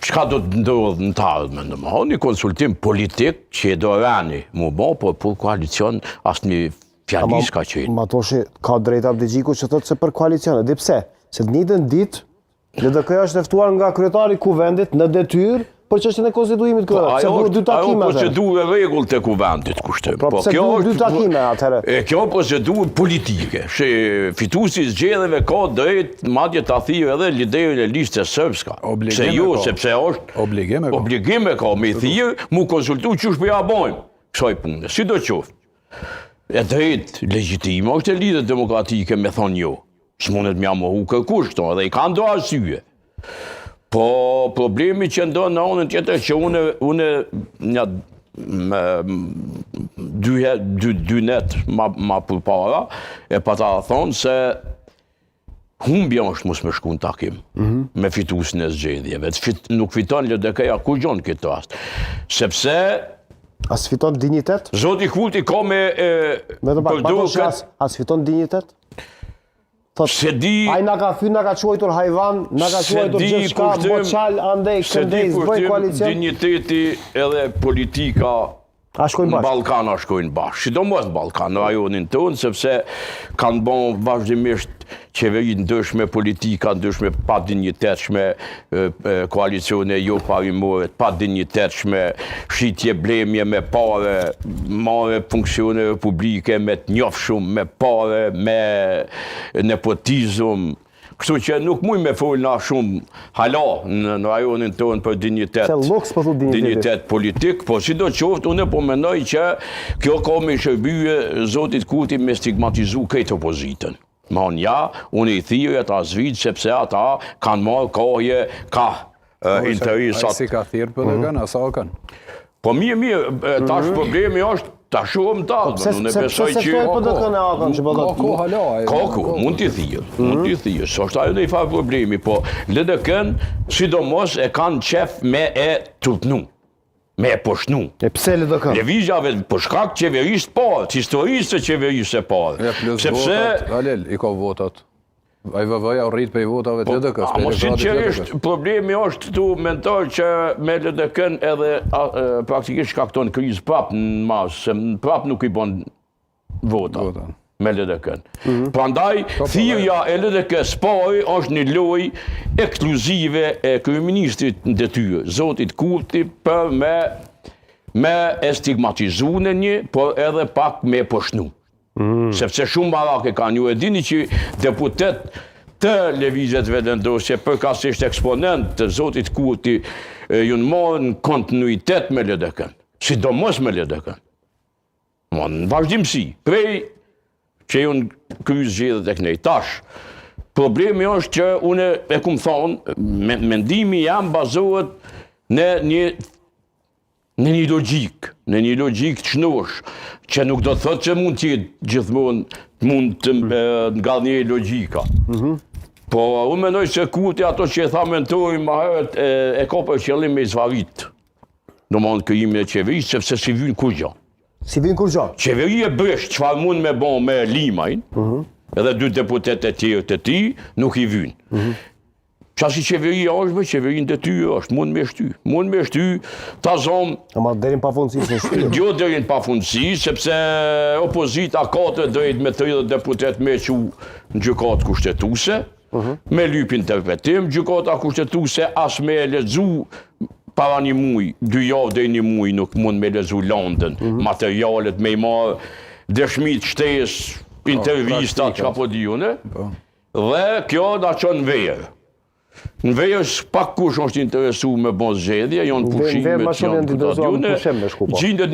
çka do të ndodhë në të ardhmen, domethënë, një konsultim politik që e do rani mu bo, por për koalicion asnjë fjali s'ka qenë. Ma toshi, ka drejt Abdixhiku që thotë se për koalicione, dhe pse? Se të njëjtën ditë, LDK është eftuar nga kryetari i kuvendit në detyrë për çështjen e konstituimit kryesor. Pse duhet dy takime? Ajo procedurë rregull të kuvendit kushtojmë. Po pse duhet dy takime atëherë? Kjo procedurë politike, që fituesi i zgjedhjeve ka drejt madje ta thijë edhe liderin e listës sërbska. Pse jo, sepse është obligim e ka me thijë, mu konsultu çush po ja bojmë kësaj pune. Sidoqoftë. E drejt legjitime është e lidhur demokratike me thonë jo. S'mundet m'ja mohu kërkush këto, edhe i kanë do arsye. Po problemi që ndonë në anën tjetër që une një dy net ma përpara e pa ta thonë se humbja është mos me shku në takim me fituesin e zgjedhjeve. Nuk fiton LDK-ja kur gjon këtë rast. Sepse as fiton dinjitet? Zoti Kurti ka me përdo këtë... As fiton dinjitet? Se di... Ai na ka fyr, na ka quajtur hajvan, na ka quajtur gjithçka, boçal, andej, këndej, zboj koalicion. Digniteti edhe politika në Ballkan shkojnë bashkë. Sidomos në Ballkan, në rajonin tonë, sepse kanë bën vazhdimisht qeveri ndryshme, politika ndryshme, pa dinjitetshme, koalicione jo parimore, pa dinjitetshme, shitje blemje me pare, marrë funksione publike me të njohshëm, me pare, me nepotizëm. Kështu që nuk muj me folë na shumë hala në rajonin tonë për dignitet politik, po si do qoftë, unë po mendoj që kjo ka me shërbyje Zotit Kurti me stigmatizu këtë opozitën. Ma unë ja, unë i thirë ata zvidë, sepse ata kanë marrë kohje, ka interesat. A si ka thirë për dhe kanë, asa o kanë? Po mirë, tash problemi është ta shumë ta, unë e besoj që... Kako, mund t'i thirë, së është ajo dhe i farë problemi, po LDK-n, sidomos e kanë qef me e tutnu, me e poshnu. E pse LDK-n? Levizjave për shkak qeverisë parë, historisë të qeverisë e parë. Sepse... Halel, i ka votat. AIVV-ja u rritë për i votave të LDK-s. Mo sinqerisht, problemi është tu mentor që me LDK-n edhe praktikisht shkakton krizë prap në masë, se prap nuk i bon vota me LDK-n. Prandaj, thirrja e LDK-s parë është një lojë ekskluzive e kryeministrit në detyrë, Zotit Kurti, për me e stigmatizu në një, por edhe pak me poshnu. Sepse shumë barake kanë, ju e dini që deputet të lëvizjet vendosje përkatësisht eksponent të Zotit Kurti ju në marrën kontinuitet me LDK-n, sidomos me LDK-n. Në vazhdimsi, prej që ju në kryes zgjedhjet e kënej. Tash, problemi është që unë e kum thonë, mendimi jam bazohet në një logjik të shnosh, që nuk do të thotë që mund të jetë gjithmonë mund të nga një logjika. Po unë mendoj se Kurti ato që e tha mentori më herët e ka për qëllim me zvarrit. Domethënë krijimin e qeverisë, sepse si vjen kur gjë. Si vjen kur gjë? Qeveria bresh çfarë mund me bën me Limajin, edhe dy deputetë të tjerë të tij nuk i vyn. Qasi qeveria është me qeverin detyrë është, mund me shty, ta zonë... Ama derin pa fundësi se shty? Jo derin pa fundësi, sepse opozita ka të drejt me 30 deputet me që në gjykatë kushtetuese, me lyp interpretim, gjykata kushtetuese as me lexu para një muj, 2 javë dhe 1 muj nuk mund me lexu landën, materialet, me i marë dëshmit shtesë, intervistat, që apo dijune, dhe kjo da qënë verë. Në vejës pak kush është interesu me bon zgjedhje, janë pushimet, janë këta djune, gjindet